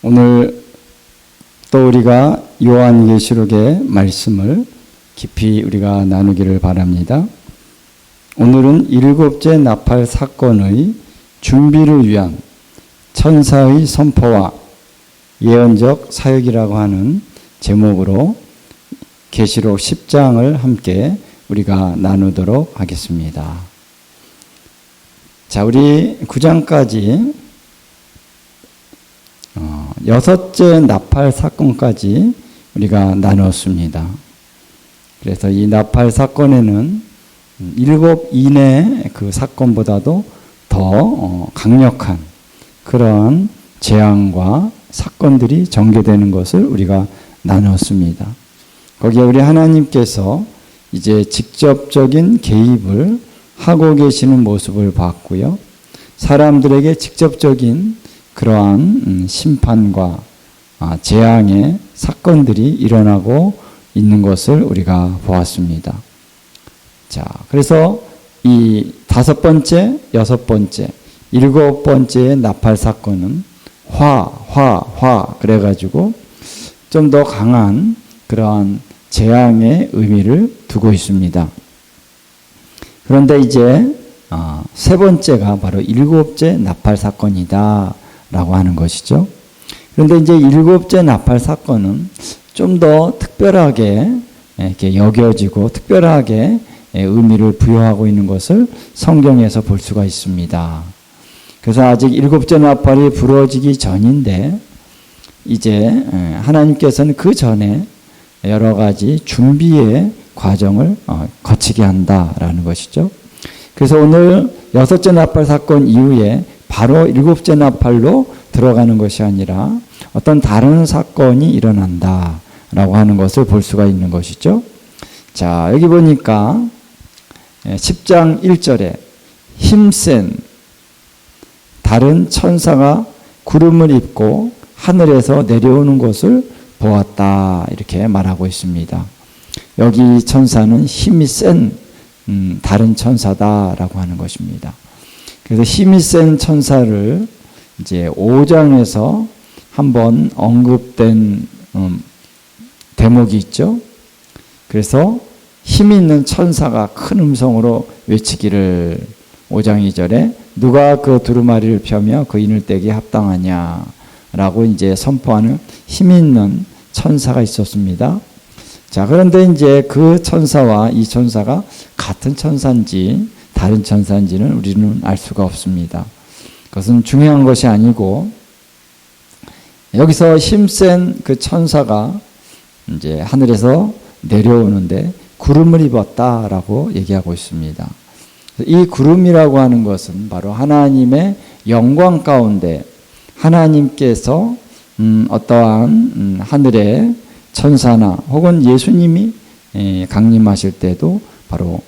오늘 또 우리가 요한계시록의 말씀을 깊이 우리가 나누기를 바랍니다. 오늘은 일곱째 나팔 사건의 준비를 위한 천사의 선포와 예언적 사역이라고 하는 제목으로 계시록 10장을 함께 우리가 나누도록 하겠습니다. 자, 우리 9장까지 여섯째 나팔 사건까지 우리가 나누었습니다. 그래서 이 나팔 사건에는 일곱 이내 그 사건보다도 더 강력한 그런 재앙과 사건들이 전개되는 것을 우리가 나누었습니다. 거기에 우리 하나님께서 이제 직접적인 개입을 하고 계시는 모습을 봤고요. 사람들에게 직접적인 그러한 심판과 재앙의 사건들이 일어나고 있는 것을 우리가 보았습니다. 자, 그래서 이 다섯 번째, 여섯 번째, 일곱 번째의 나팔 사건은 그래가지고 좀 더 강한 그러한 재앙의 의미를 두고 있습니다. 그런데 이제 세 번째가 바로 일곱째 나팔 사건이다 라고 하는 것이죠. 그런데 이제 일곱째 나팔 사건은 좀 더 특별하게 이렇게 여겨지고 특별하게 의미를 부여하고 있는 것을 성경에서 볼 수가 있습니다. 그래서 아직 일곱째 나팔이 부러지기 전인데 이제 하나님께서는 그 전에 여러 가지 준비의 과정을 거치게 한다라는 것이죠. 그래서 오늘 여섯째 나팔 사건 이후에 바로 일곱째 나팔로 들어가는 것이 아니라 어떤 다른 사건이 일어난다라고 하는 것을 볼 수가 있는 것이죠. 자, 여기 보니까 10장 1절에 힘센 다른 천사가 구름을 입고 하늘에서 내려오는 것을 보았다 이렇게 말하고 있습니다. 여기 천사는 힘이 센 다른 천사다라고 하는 것입니다. 그래서 힘이 센 천사를 이제 5장에서 한번 언급된 대목이 있죠. 그래서 힘이 있는 천사가 큰 음성으로 외치기를 5장 2절에 누가 그 두루마리를 펴며 그 인을 떼기에 합당하냐라고 이제 선포하는 힘이 있는 천사가 있었습니다. 자, 그런데 이제 그 천사와 이 천사가 같은 천사인지 다른 천사인지는 우리는 알 수가 없습니다. 그것은 중요한 것이 아니고 여기서 힘센 그 천사가 이제 하늘에서 내려오는데 구름을 입었다라고 얘기하고 있습니다. 이 구름이라고 하는 것은 바로 하나님의 영광 가운데 하나님께서 어떠한 하늘의 천사나 혹은 예수님이 강림하실 때도 바로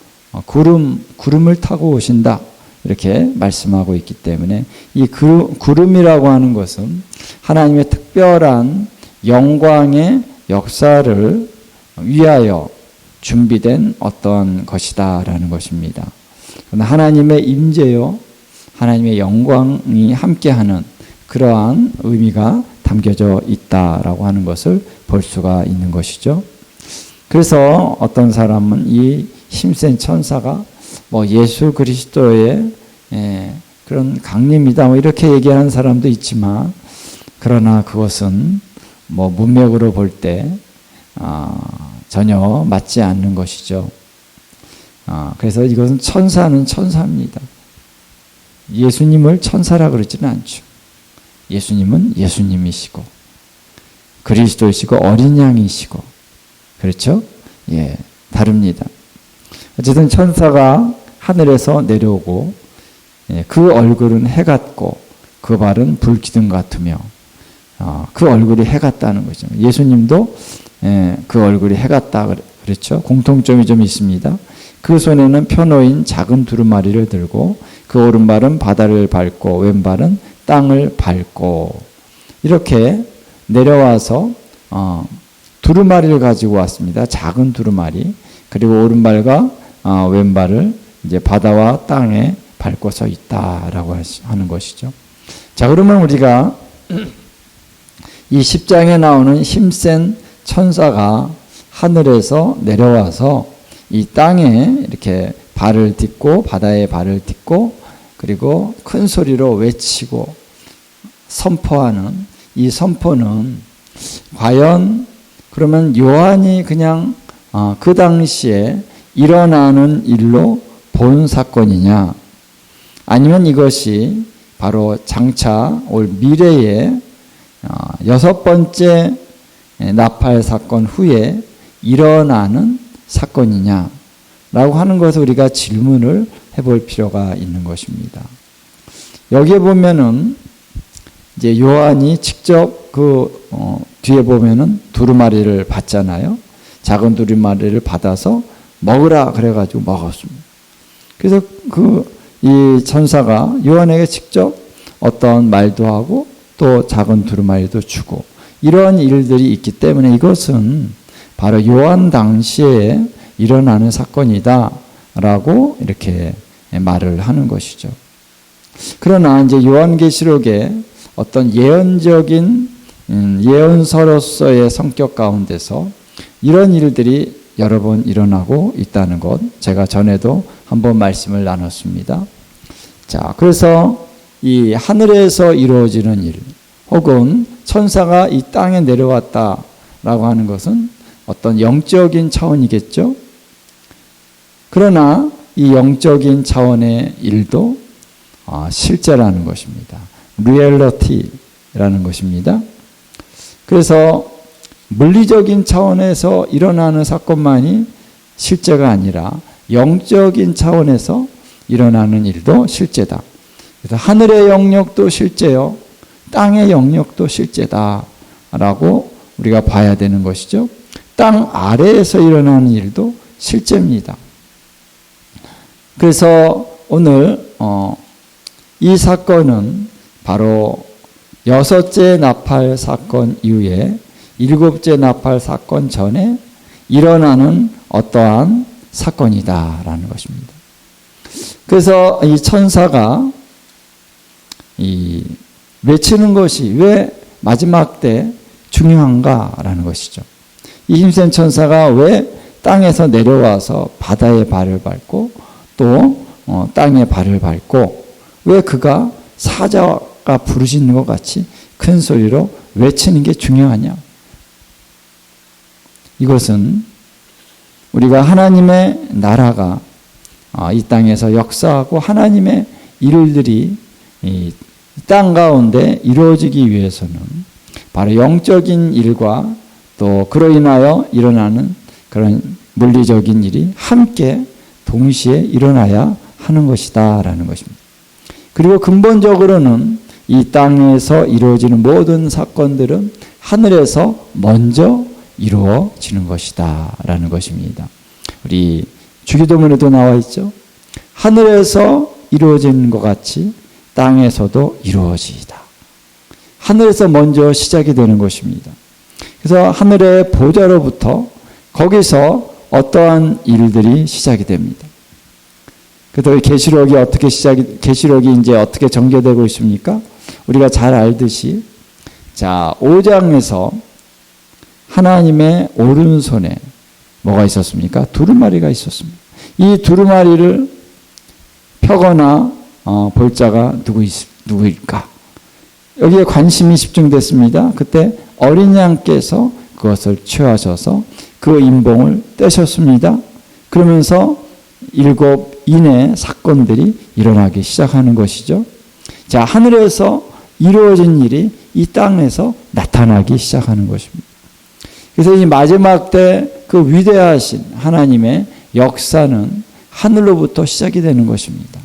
구름을 타고 오신다 이렇게 말씀하고 있기 때문에 이 구름이라고 하는 것은 하나님의 특별한 영광의 역사를 위하여 준비된 어떠한 것이다라는 것입니다. 하나님의 임재요, 하나님의 영광이 함께하는 그러한 의미가 담겨져 있다라고 하는 것을 볼 수가 있는 것이죠. 그래서 어떤 사람은 이 힘센 천사가 뭐 예수 그리스도의 그런 강림이다 이렇게 얘기하는 사람도 있지만 그러나 그것은 뭐 문맥으로 볼 때 전혀 맞지 않는 것이죠. 그래서 이것은 천사는 천사입니다. 예수님을 천사라 그러지는 않죠. 예수님은 예수님이시고 그리스도이시고 어린 양이시고 그렇죠? 예, 다릅니다. 어쨌든 천사가 하늘에서 내려오고 그 얼굴은 해 같고 그 발은 불기둥 같으며 그 얼굴이 해 같다는 거죠. 예수님도 그 얼굴이 해 같다 그렇죠? 공통점이 좀 있습니다. 그 손에는 펴놓인 작은 두루마리를 들고 그 오른발은 바다를 밟고 왼발은 땅을 밟고 이렇게 내려와서 두루마리를 가지고 왔습니다. 작은 두루마리. 그리고 오른발과 왼발을 이제 바다와 땅에 밟고 서 있다라고 하는 것이죠. 자, 그러면 우리가 이 10장에 나오는 힘센 천사가 하늘에서 내려와서 이 땅에 이렇게 발을 딛고 바다에 발을 딛고 그리고 큰 소리로 외치고 선포하는 이 선포는 과연 그러면 요한이 그냥 그 당시에 일어나는 일로 본 사건이냐, 아니면 이것이 바로 장차 올 미래에 6번째 나팔 사건 후에 일어나는 사건이냐라고 하는 것을 우리가 질문을 해볼 필요가 있는 것입니다. 여기에 보면은 이제 요한이 직접 뒤에 보면은 두루마리를 받잖아요. 작은 두루마리를 받아서 먹으라 그래가지고 먹었습니다. 그래서 이 천사가 요한에게 직접 어떤 말도 하고 또 작은 두루마리도 주고 이런 일들이 있기 때문에 이것은 바로 요한 당시에 일어나는 사건이다 라고 이렇게 말을 하는 것이죠. 그러나 이제 요한계시록에 어떤 예언적인 예언서로서의 성격 가운데서 이런 일들이 여러 번 일어나고 있다는 것, 제가 전에도 한번 말씀을 나눴습니다. 자, 그래서 이 하늘에서 이루어지는 일, 혹은 천사가 이 땅에 내려왔다라고 하는 것은 어떤 영적인 차원이겠죠. 그러나 이 영적인 차원의 일도 실제라는 것입니다. 리얼리티라는 것입니다. 그래서 물리적인 차원에서 일어나는 사건만이 실제가 아니라 영적인 차원에서 일어나는 일도 실제다. 그래서 하늘의 영역도 실제요, 땅의 영역도 실제다라고 우리가 봐야 되는 것이죠. 땅 아래에서 일어나는 일도 실제입니다. 그래서 오늘 이 사건은 바로 6째 나팔 사건 이후에 7째 나팔 사건 전에 일어나는 어떠한 사건이다라는 것입니다. 그래서 이 천사가 외치는 것이 왜 마지막 때 중요한가라는 것이죠. 이 힘센 천사가 왜 땅에서 내려와서 바다에 발을 밟고 또 땅에 발을 밟고 왜 그가 사자가 부르짖는 것 같이 큰 소리로 외치는 게 중요하냐? 이것은 우리가 하나님의 나라가 이 땅에서 역사하고 하나님의 일들이 이 땅 가운데 이루어지기 위해서는 바로 영적인 일과 또 그로 인하여 일어나는 그런 물리적인 일이 함께 동시에 일어나야 하는 것이다라는 것입니다. 그리고 근본적으로는 이 땅에서 이루어지는 모든 사건들은 하늘에서 먼저 이루어지는 것이다라는 것입니다. 우리 주기도문에도 나와 있죠. 하늘에서 이루어지는 것 같이 땅에서도 이루어지이다. 하늘에서 먼저 시작이 되는 것입니다. 그래서 하늘의 보좌로부터 거기서 어떠한 일들이 시작이 됩니다. 그래서 계시록이 이제 어떻게 전개되고 있습니까? 우리가 잘 알듯이, 자, 5장에서 하나님의 오른손에 뭐가 있었습니까? 두루마리가 있었습니다. 이 두루마리를 펴거나 볼 자가 누구일까? 여기에 관심이 집중됐습니다. 그때 어린 양께서 그것을 취하셔서 그 인봉을 떼셨습니다. 그러면서 7인의 사건들이 일어나기 시작하는 것이죠. 자, 하늘에서 이루어진 일이 이 땅에서 나타나기 시작하는 것입니다. 그래서 이 마지막 때 그 위대하신 하나님의 역사는 하늘로부터 시작이 되는 것입니다.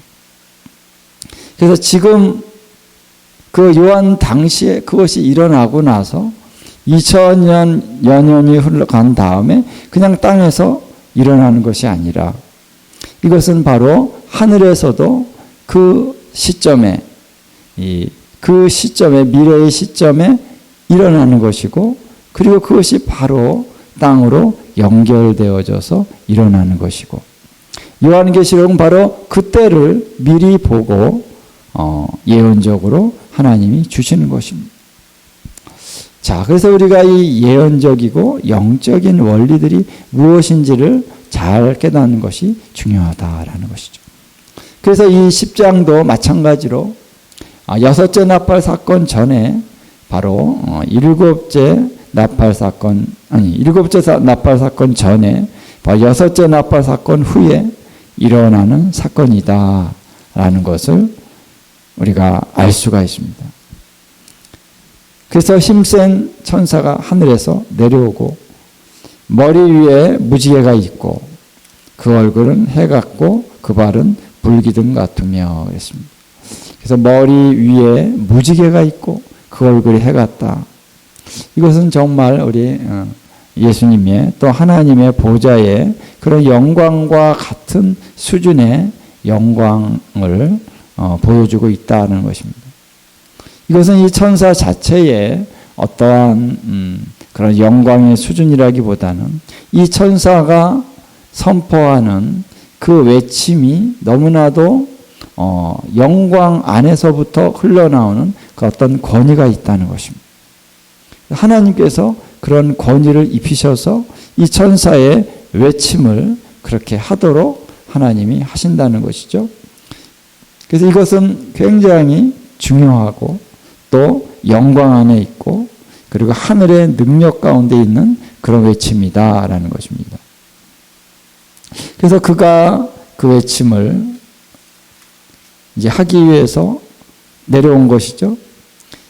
그래서 지금 그 요한 당시에 그것이 일어나고 나서 2000년이 흘러간 다음에 그냥 땅에서 일어나는 것이 아니라 이것은 바로 하늘에서도 그 시점에 미래의 시점에 일어나는 것이고, 그리고 그것이 바로 땅으로 연결되어져서 일어나는 것이고, 요한계시록은 바로 그때를 미리 보고 예언적으로 하나님이 주시는 것입니다. 자, 그래서 우리가 이 예언적이고 영적인 원리들이 무엇인지를 잘 깨닫는 것이 중요하다라는 것이죠. 그래서 이 10장도 마찬가지로 여섯째 나팔 사건 전에 바로 일곱째 나팔 사건 전에 바로 여섯째 나팔 사건 후에 일어나는 사건이다라는 것을 우리가 알 수가 있습니다. 그래서 힘센 천사가 하늘에서 내려오고 머리 위에 무지개가 있고 그 얼굴은 해 같고 그 발은 불기둥 같으며 그랬습니다. 그래서 머리 위에 무지개가 있고 그 얼굴이 해 같다. 이것은 정말 우리 예수님의 또 하나님의 보좌의 그런 영광과 같은 수준의 영광을 보여주고 있다는 것입니다. 이것은 이 천사 자체의 어떠한 그런 영광의 수준이라기보다는 이 천사가 선포하는 그 외침이 너무나도 영광 안에서부터 흘러나오는 그 어떤 권위가 있다는 것입니다. 하나님께서 그런 권위를 입히셔서 이 천사의 외침을 그렇게 하도록 하나님이 하신다는 것이죠. 그래서 이것은 굉장히 중요하고 또 영광 안에 있고 그리고 하늘의 능력 가운데 있는 그런 외침이다라는 것입니다. 그래서 그가 그 외침을 이제 하기 위해서 내려온 것이죠.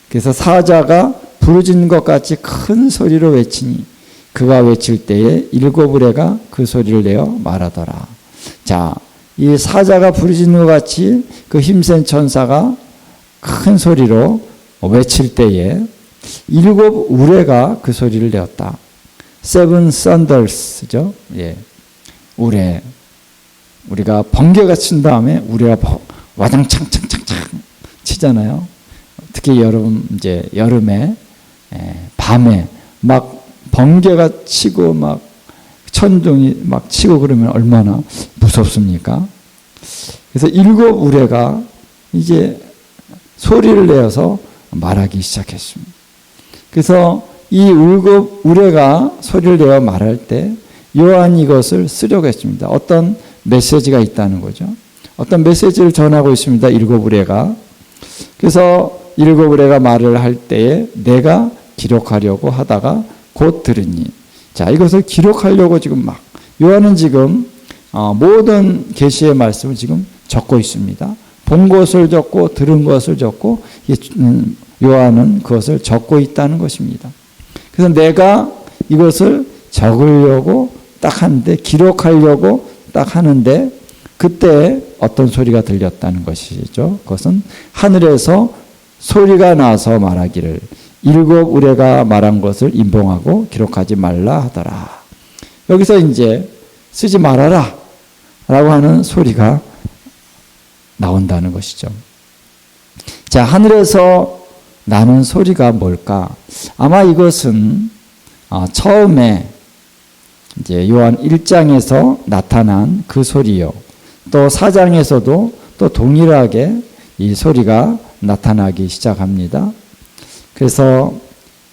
그래서 사자가 부르짖는 것 같이 큰 소리로 외치니 그가 외칠 때에 일곱 의뢰가 그 소리를 내어 말하더라. 자, 이 사자가 부르짖는 것 같이 그 힘센 천사가 큰 소리로 외칠 때에 일곱 우레가 그 소리를 내었다. Seven thunders죠. 예, 우레. 우리가 번개가 친 다음에 우레가 와장창창창창 치잖아요. 특히 여름에 밤에 막 번개가 치고 막 천둥이 막 치고 그러면 얼마나 무섭습니까? 그래서 일곱 우레가 이제 소리를 내어서 말하기 시작했습니다. 그래서 이 일곱 우레가 소리를 내어 말할 때 요한이 이것을 쓰려고 했습니다. 어떤 메시지가 있다는 거죠. 어떤 메시지를 전하고 있습니다. 일곱 우레가. 그래서 일곱 우레가 말을 할 때에 내가 기록하려고 하다가 곧 들으니. 자, 이것을 기록하려고 지금 막 요한은 지금 모든 계시의 말씀을 지금 적고 있습니다. 본 것을 적고 들은 것을 적고 요한은 그것을 적고 있다는 것입니다. 그래서 내가 이것을 적으려고 딱 하는데 기록하려고 딱 하는데 그때 어떤 소리가 들렸다는 것이죠. 그것은 하늘에서 소리가 나서 말하기를 일곱 우레가 말한 것을 임봉하고 기록하지 말라 하더라. 여기서 이제 쓰지 말아라 라고 하는 소리가 나온다는 것이죠. 자, 하늘에서 나는 소리가 뭘까? 아마 이것은 처음에 이제 요한 1장에서 나타난 그 소리요. 또 4장에서도 또 동일하게 이 소리가 나타나기 시작합니다. 그래서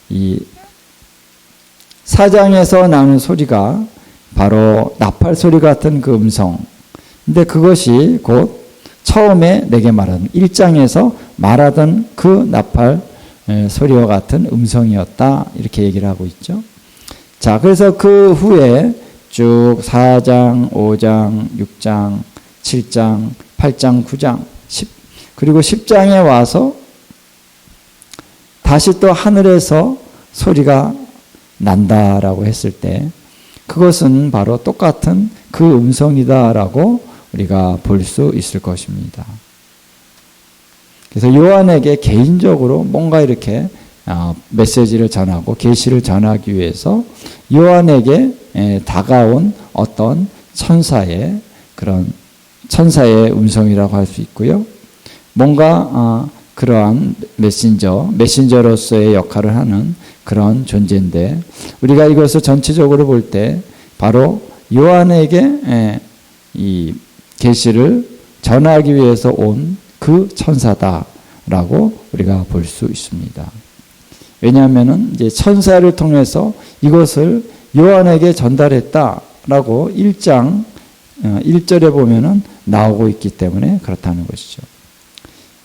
이 4장에서 나는 소리가 바로 나팔 소리 같은 그 음성. 근데 그것이 곧 처음에 내게 말하던 1장에서 말하던 그 나팔 소리와 같은 음성이었다. 이렇게 얘기를 하고 있죠. 자, 그래서 그 후에 쭉 4장, 5장, 6장, 7장, 8장, 9장, 10, 그리고 10장에 와서 다시 또 하늘에서 소리가 난다라고 했을 때 그것은 바로 똑같은 그 음성이다라고 우리가 볼 수 있을 것입니다. 그래서 요한에게 개인적으로 뭔가 이렇게 메시지를 전하고 계시를 전하기 위해서 요한에게 다가온 어떤 천사의 그런 천사의 음성이라고 할 수 있고요. 뭔가 그러한 메신저로서의 역할을 하는 그런 존재인데 우리가 이것을 전체적으로 볼 때 바로 요한에게 이 계시를 전하기 위해서 온 그 천사다라고 우리가 볼 수 있습니다. 왜냐하면은 이제 천사를 통해서 이것을 요한에게 전달했다라고 1장 1절에 보면은 나오고 있기 때문에 그렇다는 것이죠.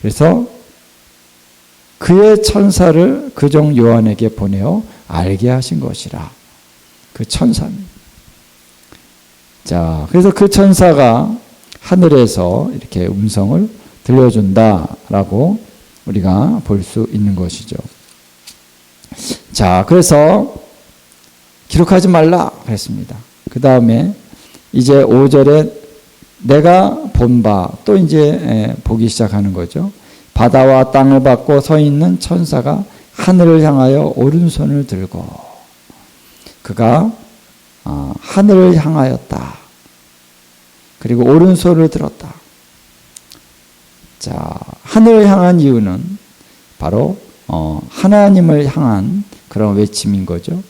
그래서 그의 천사를 그종 요한에게 보내어 알게 하신 것이라. 그 천사입니다. 자, 그래서 그 천사가 하늘에서 이렇게 음성을 들려준다라고 우리가 볼 수 있는 것이죠. 자, 그래서 기록하지 말라 그랬습니다. 그 다음에 이제 5절에 내가 본 바, 또 이제 보기 시작하는 거죠. 바다와 땅을 받고 서 있는 천사가 하늘을 향하여 오른손을 들고 그가 하늘을 향하였다. 그리고 오른손을 들었다. 자, 하늘을 향한 이유는 바로 하나님을 향한 그런 외침인 거죠.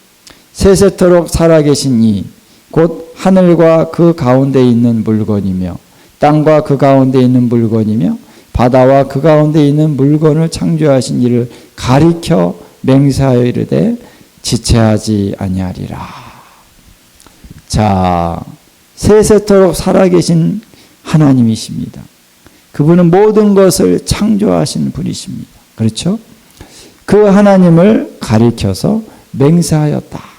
세세토록 살아계신 이 곧 하늘과 그 가운데 있는 물건이며 땅과 그 가운데 있는 물건이며 바다와 그 가운데 있는 물건을 창조하신 이를 가리켜 맹세하여 이르되 지체하지 아니하리라. 자, 세세토록 살아계신 하나님이십니다. 그분은 모든 것을 창조하신 분이십니다. 그렇죠? 그 하나님을 가리켜서 맹세하였다.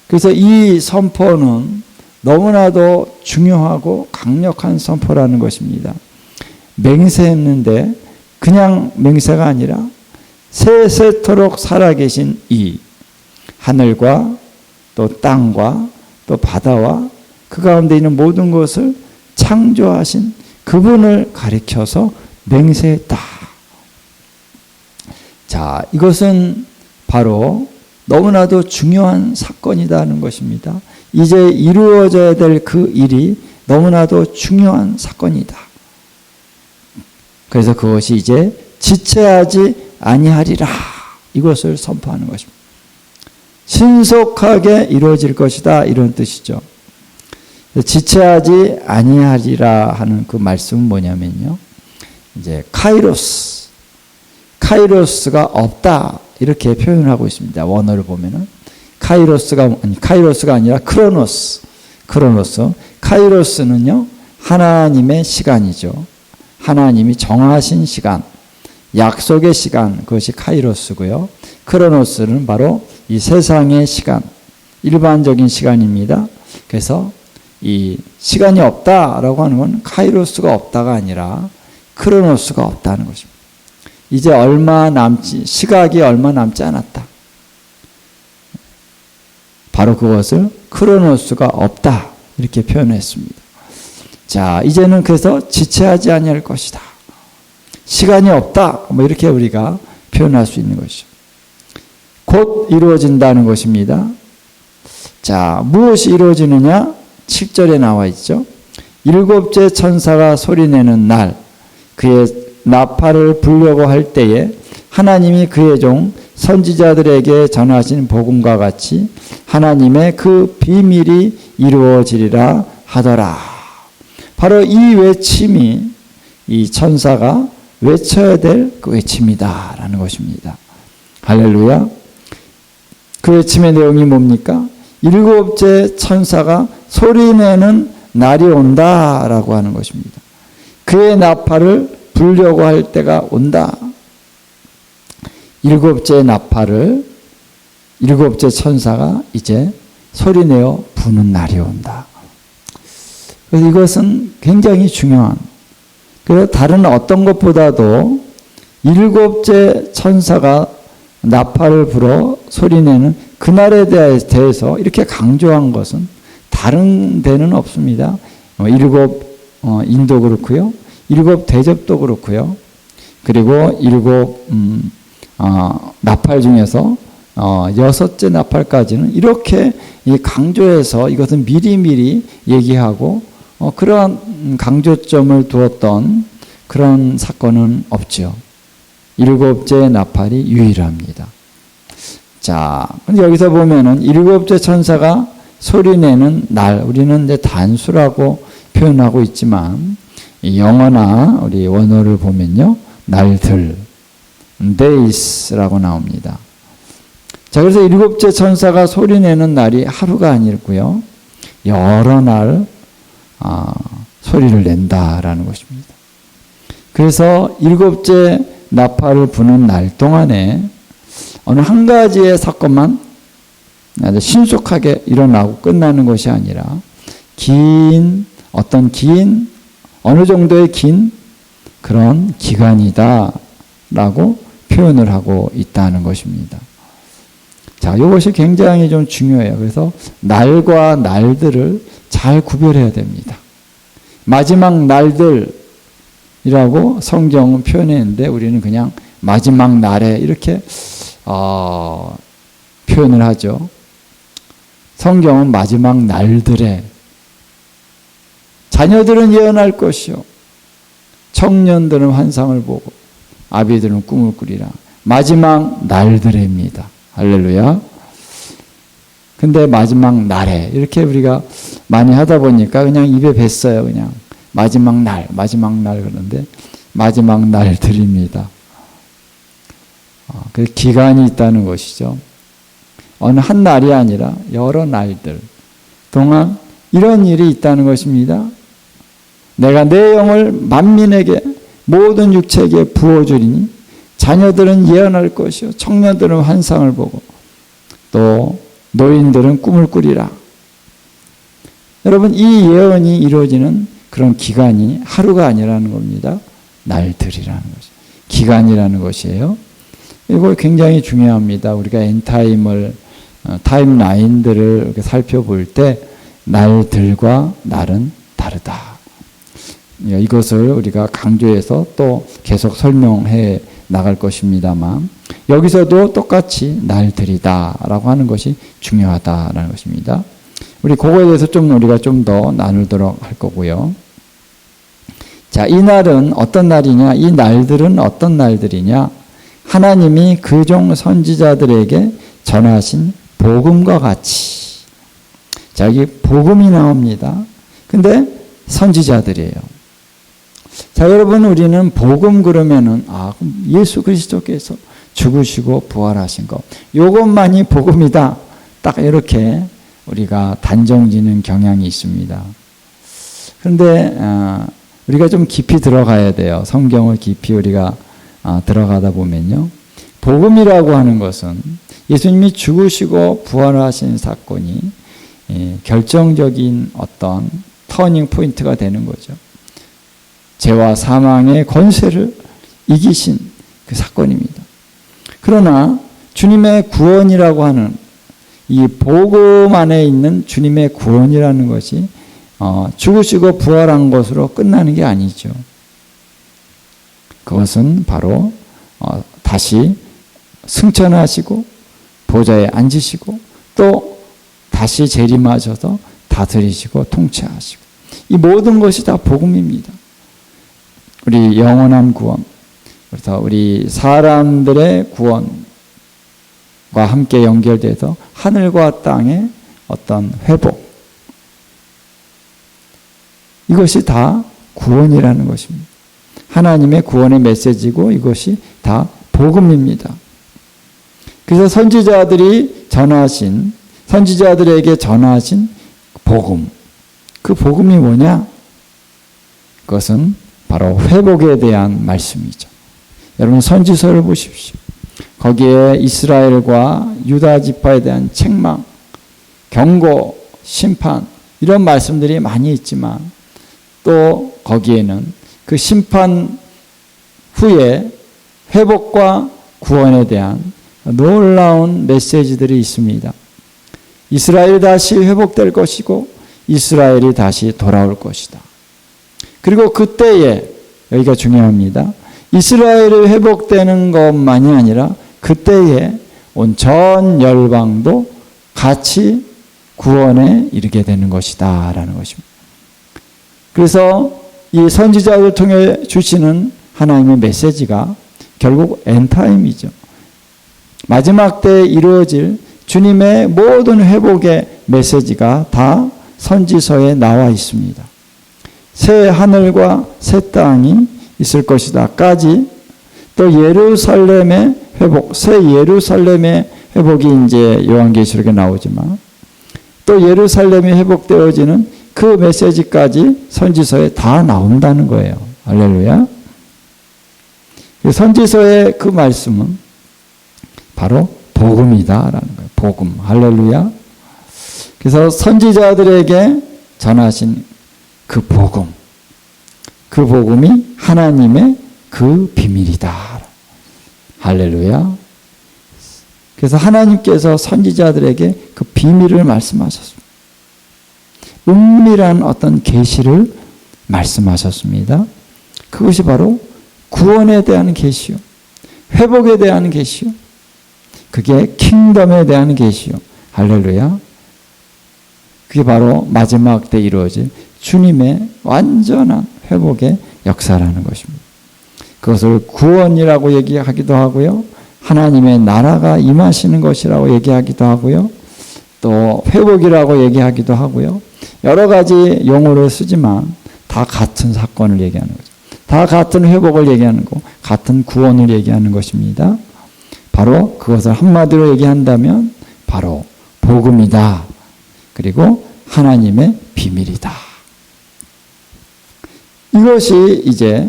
그래서 이 선포는 너무나도 중요하고 강력한 선포라는 것입니다. 맹세했는데 그냥 맹세가 아니라 세세토록 살아계신 이 하늘과 또 땅과 또 바다와 그 가운데 있는 모든 것을 창조하신 그분을 가리켜서 맹세했다. 자, 이것은 바로 너무나도 중요한 사건이라는 것입니다. 이제 이루어져야 될 그 일이 너무나도 중요한 사건이다. 그래서 그것이 이제 지체하지 아니하리라. 이것을 선포하는 것입니다. 신속하게 이루어질 것이다. 이런 뜻이죠. 지체하지 아니하리라 하는 그 말씀은 뭐냐면요. 이제 카이로스가 없다. 이렇게 표현하고 있습니다. 원어를 보면은 카이로스가 아니라 크로노스. 카이로스는요, 하나님의 시간이죠. 하나님이 정하신 시간, 약속의 시간, 그것이 카이로스고요. 크로노스는 바로 이 세상의 시간, 일반적인 시간입니다. 그래서 이 시간이 없다라고 하는 건 카이로스가 없다가 아니라 크로노스가 없다는 것입니다. 이제 시각이 얼마 남지 않았다. 바로 그것을 크로노스가 없다. 이렇게 표현했습니다. 자, 이제는 그래서 지체하지 아니할 것이다. 시간이 없다. 뭐 이렇게 우리가 표현할 수 있는 것이죠. 곧 이루어진다는 것입니다. 자, 무엇이 이루어지느냐? 7절에 나와 있죠. 일곱째 천사가 소리내는 날, 그의 나팔을 불려고 할 때에 하나님이 그의 종 선지자들에게 전하신 복음과 같이 하나님의 그 비밀이 이루어지리라 하더라. 바로 이 외침이 이 천사가 외쳐야 될 그 외침이다라는 것입니다. 할렐루야. 그 외침의 내용이 뭡니까? 일곱째 천사가 소리내는 날이 온다라고 하는 것입니다. 그의 나팔을 불려고 할 때가 온다. 일곱째 천사가 이제 소리내어 부는 날이 온다. 그래서 이것은 굉장히 중요한, 그래서 다른 어떤 것보다도 일곱째 천사가 나팔을 불어 소리내는 그날에 대해서 이렇게 강조한 것은 다른 데는 없습니다. 일곱 인도 그렇고요. 일곱 대접도 그렇고요. 그리고 일곱 나팔 중에서 여섯째 나팔까지는 이렇게 강조해서 이것은 미리미리 얘기하고 그러한 강조점을 두었던 그런 사건은 없죠. 일곱째 나팔이 유일합니다. 자, 근데 여기서 보면은 일곱째 천사가 소리내는 날, 우리는 이제 단수라고 표현하고 있지만 영어나 우리 원어를 보면요, 날들, days라고 나옵니다. 자, 그래서 일곱째 천사가 소리내는 날이 하루가 아니고요, 여러 날 소리를 낸다라는 것입니다. 그래서 일곱째 나팔을 부는 날 동안에 어느 한 가지의 사건만 아주 신속하게 일어나고 끝나는 것이 아니라 어느 정도의 긴 그런 기간이다라고 표현을 하고 있다는 것입니다. 자, 이것이 굉장히 좀 중요해요. 그래서 날과 날들을 잘 구별해야 됩니다. 마지막 날들이라고 성경은 표현했는데 우리는 그냥 마지막 날에 이렇게 표현을 하죠. 성경은 마지막 날들에 자녀들은 예언할 것이요 청년들은 환상을 보고 아비들은 꿈을 꾸리라. 마지막 날들입니다. 할렐루야. 근데 마지막 날에 이렇게 우리가 많이 하다 보니까 그냥 입에 뱄어요. 그냥 마지막 날 그러는데 마지막 날들입니다. 그 기간이 있다는 것이죠. 어느 한 날이 아니라 여러 날들 동안 이런 일이 있다는 것입니다. 내가 내 영을 만민에게 모든 육체에게 부어주리니 자녀들은 예언할 것이요 청년들은 환상을 보고 또 노인들은 꿈을 꾸리라. 여러분, 이 예언이 이루어지는 그런 기간이 하루가 아니라는 겁니다. 날들이라는 것이 기간이라는 것이에요. 이거 굉장히 중요합니다. 우리가 엔타임을 타임라인들을 이렇게 살펴볼 때 날들과 날은 다르다. 이것을 우리가 강조해서 또 계속 설명해 나갈 것입니다만 여기서도 똑같이 날들이다라고 하는 것이 중요하다라는 것입니다. 우리 그거에 대해서 우리가 좀 더 나누도록 할 거고요. 자, 이 날은 어떤 날이냐? 이 날들은 어떤 날들이냐? 하나님이 그 종 선지자들에게 전하신 복음과 같이. 자, 여기 복음이 나옵니다. 근데 선지자들이에요. 자, 여러분, 우리는 복음 그러면은 그럼 예수 그리스도께서 죽으시고 부활하신 것, 요것만이 복음이다. 딱 이렇게 우리가 단정짓는 경향이 있습니다. 그런데 우리가 좀 깊이 들어가야 돼요. 성경을 깊이 우리가 들어가다 보면요, 복음이라고 하는 것은 예수님이 죽으시고 부활하신 사건이 결정적인 어떤 터닝 포인트가 되는 거죠. 죄와 사망의 권세를 이기신 그 사건입니다. 그러나 주님의 구원이라고 하는 이 복음 안에 있는 주님의 구원이라는 것이 죽으시고 부활한 것으로 끝나는 게 아니죠. 그것은 바로 다시 승천하시고 보좌에 앉으시고 또 다시 재림하셔서 다스리시고 통치하시고, 이 모든 것이 다 복음입니다. 우리 영원한 구원, 그래서 우리 사람들의 구원과 함께 연결돼서 하늘과 땅의 어떤 회복, 이것이 다 구원이라는 것입니다. 하나님의 구원의 메시지고 이것이 다 복음입니다. 그래서 선지자들에게 전하신 복음, 그 복음이 뭐냐? 그것은 바로 회복에 대한 말씀이죠. 여러분, 선지서를 보십시오. 거기에 이스라엘과 유다 지파에 대한 책망, 경고, 심판, 이런 말씀들이 많이 있지만 또 거기에는 그 심판 후에 회복과 구원에 대한 놀라운 메시지들이 있습니다. 이스라엘이 다시 회복될 것이고 이스라엘이 다시 돌아올 것이다. 그리고 그때에, 여기가 중요합니다, 이스라엘이 회복되는 것만이 아니라 그때에 온 전 열방도 같이 구원에 이르게 되는 것이다 라는 것입니다. 그래서 이 선지자를 통해 주시는 하나님의 메시지가 결국 엔타임이죠. 마지막 때에 이루어질 주님의 모든 회복의 메시지가 다 선지서에 나와 있습니다. 새 하늘과 새 땅이 있을 것이다까지, 또 예루살렘의 회복, 새 예루살렘의 회복이 이제 요한계시록에 나오지만 또 예루살렘이 회복되어지는 그 메시지까지 선지서에 다 나온다는 거예요. 할렐루야. 선지서의 그 말씀은 바로 복음이다라는 거예요. 복음. 할렐루야. 그래서 선지자들에게 전하신 그 복음, 그 복음이 하나님의 그 비밀이다. 할렐루야. 그래서 하나님께서 선지자들에게 그 비밀을 말씀하셨습니다. 은밀한 어떤 계시를 말씀하셨습니다. 그것이 바로 구원에 대한 계시요, 회복에 대한 계시요, 그게 킹덤에 대한 계시요. 할렐루야. 그게 바로 마지막 때 이루어질 주님의 완전한 회복의 역사라는 것입니다. 그것을 구원이라고 얘기하기도 하고요, 하나님의 나라가 임하시는 것이라고 얘기하기도 하고요, 또 회복이라고 얘기하기도 하고요. 여러 가지 용어를 쓰지만 다 같은 사건을 얘기하는 거죠. 다 같은 회복을 얘기하는 거, 같은 구원을 얘기하는 것입니다. 바로 그것을 한마디로 얘기한다면 바로 복음이다. 그리고 하나님의 비밀이다. 이것이 이제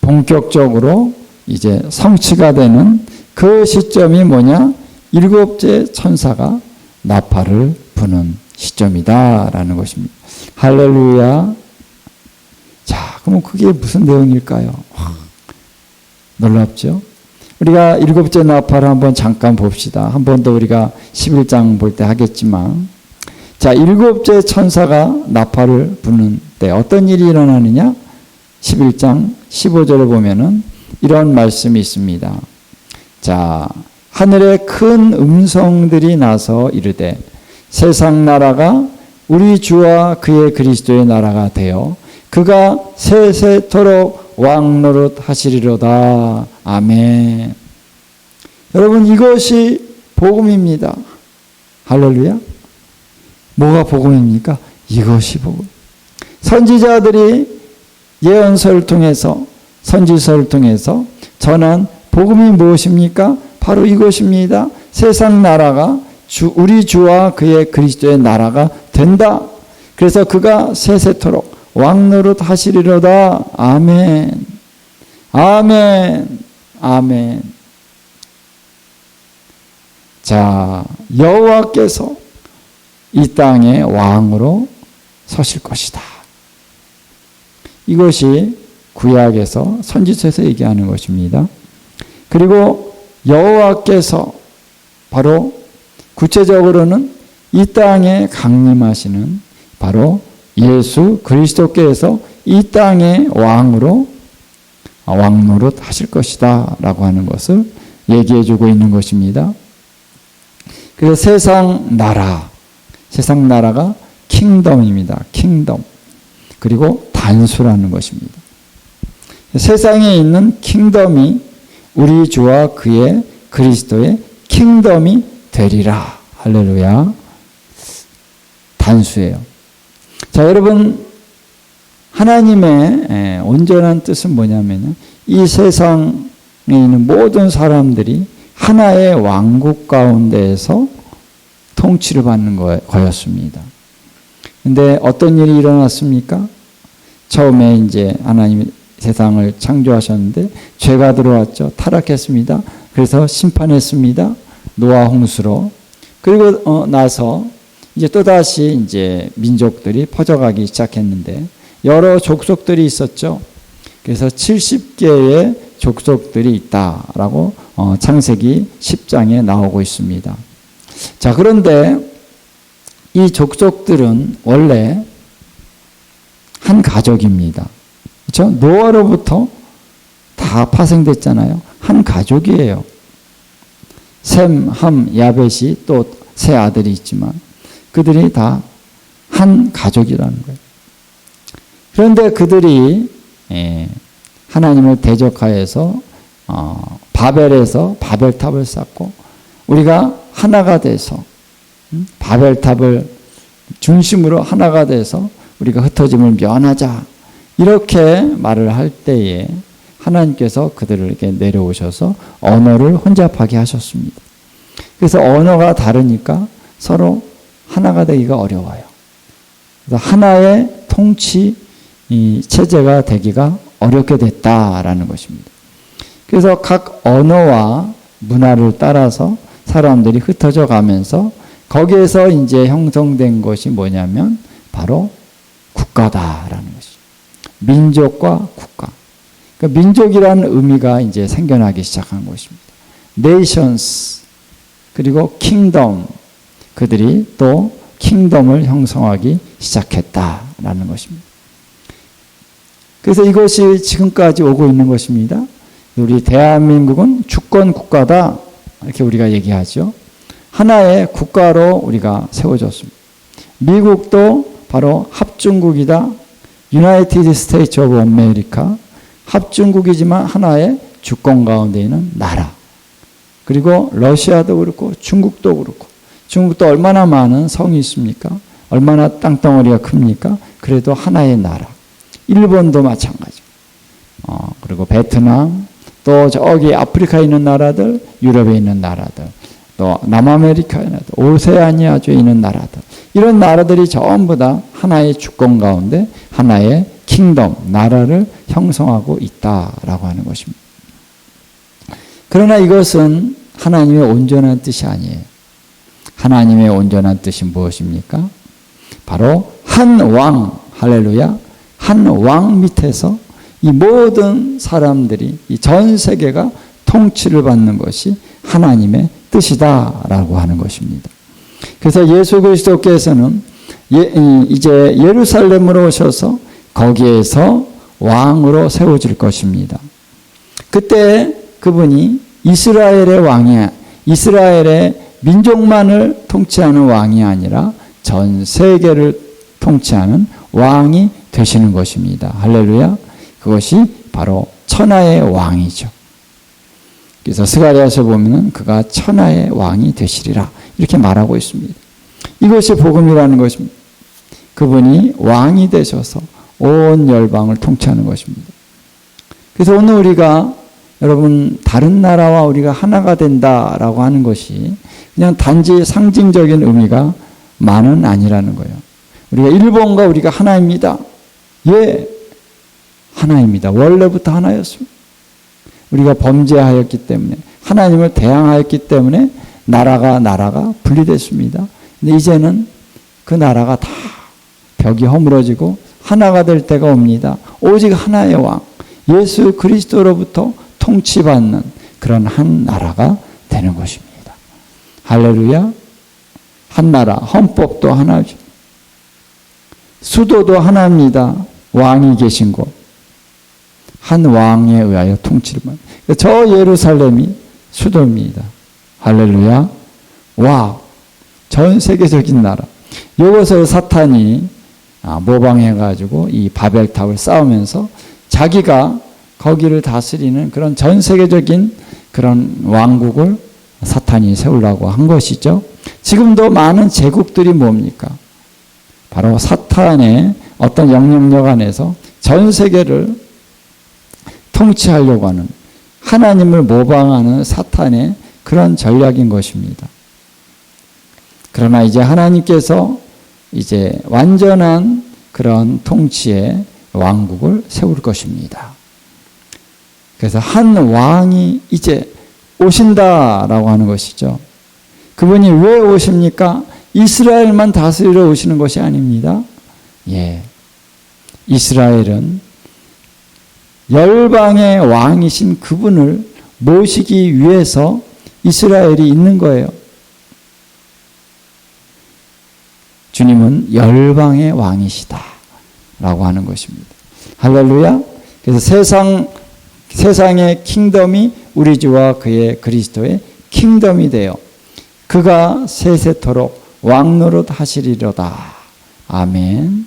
본격적으로 이제 성취가 되는 그 시점이 뭐냐? 일곱째 천사가 나팔을 부는 시점이다라는 것입니다. 할렐루야. 자, 그럼 그게 무슨 내용일까요? 놀랍죠? 우리가 일곱째 나팔을 한번 잠깐 봅시다. 한 번 더 우리가 11장 볼 때 하겠지만, 자, 일곱째 천사가 나팔을 부는 때 어떤 일이 일어나느냐? 11장 15절을 보면은 이런 말씀이 있습니다. 자, 하늘에 큰 음성들이 나서 이르되 세상 나라가 우리 주와 그의 그리스도의 나라가 되어 그가 세세토록 왕노릇 하시리로다. 아멘. 여러분, 이것이 복음입니다. 할렐루야. 뭐가 복음입니까? 이것이 복음. 선지자들이 예언서를 통해서, 선지서를 통해서 전한 복음이 무엇입니까? 바로 이것입니다. 세상 나라가 우리 주와 그의 그리스도의 나라가 된다. 그래서 그가 세세토록 왕노릇 하시리로다. 아멘. 아멘. 아멘. 자, 여호와께서 이 땅의 왕으로 서실 것이다. 이것이 구약에서 선지서에서 얘기하는 것입니다. 그리고 여호와께서 바로 구체적으로는 이 땅에 강림하시는 바로 예수 그리스도께서 이 땅의 왕으로 왕노릇 하실 것이다 라고 하는 것을 얘기해 주고 있는 것입니다. 그래서 세상 나라가 킹덤입니다. 킹덤. 그리고 단수라는 것입니다. 세상에 있는 킹덤이 우리 주와 그의 그리스도의 킹덤이 되리라. 할렐루야. 단수예요. 자, 여러분, 하나님의 온전한 뜻은 뭐냐면요, 이 세상에 있는 모든 사람들이 하나의 왕국 가운데에서 통치를 받는 거였습니다. 근데 어떤 일이 일어났습니까? 처음에 이제 하나님이 세상을 창조하셨는데 죄가 들어왔죠. 타락했습니다. 그래서 심판했습니다. 노아 홍수로. 그리고 나서 이제 또다시 이제 민족들이 퍼져가기 시작했는데 여러 족속들이 있었죠. 그래서 70개의 족속들이 있다라고 창세기 10장에 나오고 있습니다. 자, 그런데 이 족속들은 원래 한 가족입니다. 그렇죠? 노아로부터 다 파생됐잖아요. 한 가족이에요. 셈, 함, 야벳이 또 세 아들이 있지만 그들이 다 한 가족이라는 거예요. 그런데 그들이 하나님을 대적하여서 바벨에서 바벨탑을 쌓고 우리가 하나가 돼서 바벨탑을 중심으로 하나가 돼서 우리가 흩어짐을 면하자 이렇게 말을 할 때에 하나님께서 그들에게 내려오셔서 언어를 혼잡하게 하셨습니다. 그래서 언어가 다르니까 서로 하나가 되기가 어려워요. 그래서 하나의 통치 체제가 되기가 어렵게 됐다라는 것입니다. 그래서 각 언어와 문화를 따라서 사람들이 흩어져 가면서 거기에서 이제 형성된 것이 뭐냐면 바로 국가다라는 것이죠. 민족과 국가. 그러니까 민족이라는 의미가 이제 생겨나기 시작한 것입니다. Nations 그리고 Kingdom 그들이 또 킹덤을 형성하기 시작했다라는 것입니다. 그래서 이것이 지금까지 오고 있는 것입니다. 우리 대한민국은 주권 국가다 이렇게 우리가 얘기하죠. 하나의 국가로 우리가 세워졌습니다. 미국도 바로 합중국이다. 유나이티드 스테이츠 오브 아메리카 합중국이지만 하나의 주권 가운데 있는 나라. 그리고 러시아도 그렇고 중국도 그렇고 중국도 얼마나 많은 성이 있습니까? 얼마나 땅덩어리가 큽니까? 그래도 하나의 나라. 일본도 마찬가지. 그리고 베트남, 또 저기 아프리카에 있는 나라들, 유럽에 있는 나라들, 또 남아메리카에 있는 나라들, 오세아니아주에 있는 나라들. 이런 나라들이 전부 다 하나의 주권 가운데 하나의 킹덤, 나라를 형성하고 있다라고 하는 것입니다. 그러나 이것은 하나님의 온전한 뜻이 아니에요. 하나님의 온전한 뜻이 무엇입니까? 바로 한 왕, 할렐루야, 한 왕 밑에서 이 모든 사람들이 이 전 세계가 통치를 받는 것이 하나님의 뜻이다라고 하는 것입니다. 그래서 예수 그리스도께서는 이제 예루살렘으로 오셔서 거기에서 왕으로 세워질 것입니다. 그때 그분이 이스라엘의 왕이 이스라엘의 민족만을 통치하는 왕이 아니라 전 세계를 통치하는 왕이 되시는 것입니다. 할렐루야. 그것이 바로 천하의 왕이죠. 그래서 스가랴서 보면은 그가 천하의 왕이 되시리라 이렇게 말하고 있습니다. 이것이 복음이라는 것입니다. 그분이 왕이 되셔서 온 열방을 통치하는 것입니다. 그래서 오늘 우리가 여러분 다른 나라와 우리가 하나가 된다라고 하는 것이 그냥 단지 상징적인 의미가 만은 아니라는 거예요. 우리가 일본과 우리가 하나입니다. 예, 하나입니다. 원래부터 하나였습니다. 우리가 범죄하였기 때문에 하나님을 대항하였기 때문에 나라가 분리됐습니다. 근데 이제는 그 나라가 다 벽이 허물어지고 하나가 될 때가 옵니다. 오직 하나의 왕 예수 그리스도로부터 통치받는 그런 한 나라가 되는 것입니다. 할렐루야. 한 나라, 헌법도 하나죠. 수도도 하나입니다. 왕이 계신 곳. 한 왕에 의하여 통치를 받는. 저 예루살렘이 수도입니다. 할렐루야. 와, 전 세계적인 나라. 이것을 사탄이 모방해가지고 이 바벨탑을 쌓으면서 자기가 거기를 다스리는 그런 전 세계적인 그런 왕국을 사탄이 세우려고 한 것이죠. 지금도 많은 제국들이 뭡니까? 바로 사탄의 어떤 영향력 안에서 전 세계를 통치하려고 하는 하나님을 모방하는 사탄의 그런 전략인 것입니다. 그러나 이제 하나님께서 이제 완전한 그런 통치의 왕국을 세울 것입니다. 그래서 한 왕이 이제 오신다라고 하는 것이죠. 그분이 왜 오십니까? 이스라엘만 다스리러 오시는 것이 아닙니다. 예. 이스라엘은 열방의 왕이신 그분을 모시기 위해서 이스라엘이 있는 거예요. 주님은 열방의 왕이시다 라고 하는 것입니다. 할렐루야. 그래서 세상의 킹덤이 우리 주와 그의 그리스도의 킹덤이 되어 그가 세세토록 왕노릇 하시리로다. 아멘.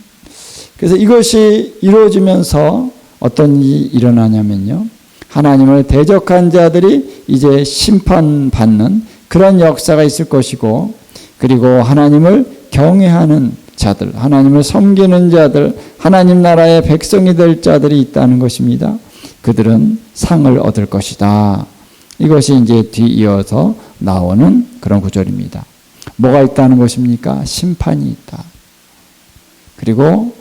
그래서 이것이 이루어지면서 어떤 일이 일어나냐면요. 하나님을 대적한 자들이 이제 심판받는 그런 역사가 있을 것이고, 그리고 하나님을 경외하는 자들, 하나님을 섬기는 자들, 하나님 나라의 백성이 될 자들이 있다는 것입니다. 그들은 상을 얻을 것이다. 이것이 이제 뒤이어서 나오는 그런 구절입니다. 뭐가 있다는 것입니까? 심판이 있다. 그리고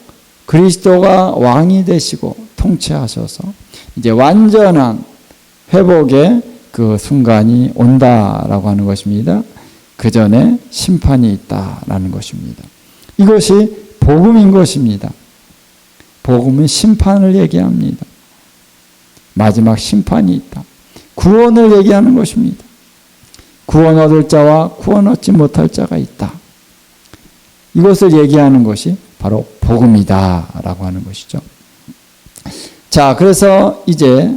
그리스도가 왕이 되시고 통치하셔서 이제 완전한 회복의 그 순간이 온다라고 하는 것입니다. 그 전에 심판이 있다라는 것입니다. 이것이 복음인 것입니다. 복음은 심판을 얘기합니다. 마지막 심판이 있다. 구원을 얘기하는 것입니다. 구원 얻을 자와 구원 얻지 못할 자가 있다. 이것을 얘기하는 것이 바로 복음이다라고 하는 것이죠. 자, 그래서 이제